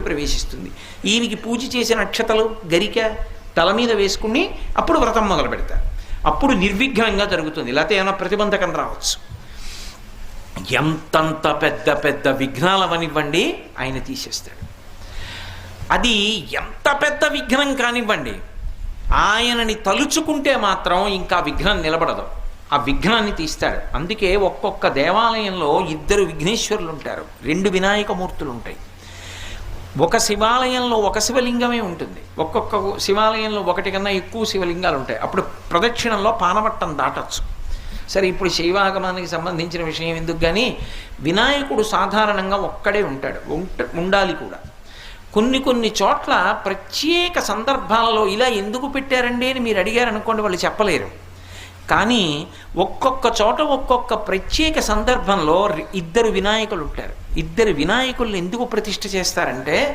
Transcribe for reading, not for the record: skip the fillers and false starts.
ప్రవేశిస్తుంది. ఈయనకి పూజ చేసిన అక్షతలు గరిక తల మీద వేసుకుని అప్పుడు వ్రతం మొదలు పెడతారు. అప్పుడు నిర్విఘ్నంగా జరుగుతుంది. లేకపోతే ఏమైనా ప్రతిబంధకం రావచ్చు. ఎంతంత పెద్ద పెద్ద విఘ్నాలవనివ్వండి ఆయన తీసేస్తాడు. అది ఎంత పెద్ద విఘ్నం కానివ్వండి, ఆయనని తలుచుకుంటే మాత్రం ఇంకా విఘ్నం నిలబడదు. ఆ విఘ్నాన్ని తీస్తాడు. అందుకే ఒక్కొక్క దేవాలయంలో 2 విఘ్నేశ్వరులు ఉంటారు, 2 వినాయకమూర్తులు ఉంటాయి. ఒక శివాలయంలో ఒక శివలింగమే ఉంటుంది, ఒక్కొక్క శివాలయంలో 1 కన్నా ఎక్కువ శివలింగాలు ఉంటాయి. అప్పుడు ప్రదక్షిణంలో పానవట్టం దాటచ్చు. సరే, ఇప్పుడు శైవాగమానికి సంబంధించిన విషయం ఎందుకు, కానీ వినాయకుడు సాధారణంగా ఒక్కడే ఉంటాడు, ఉండాలి కూడా. కొన్ని చోట్ల ప్రత్యేక సందర్భాలలో ఇలా ఎందుకు పెట్టారండి అని మీరు అడిగారు అనుకోండి, వాళ్ళు చెప్పలేరు. కానీ ఒక్కొక్క చోట ఒక్కొక్క ప్రత్యేక సందర్భంలో 2 వినాయకులు ఉంటారు. 2 వినాయకుల్ని ఎందుకు ప్రతిష్ఠ చేస్తారంటే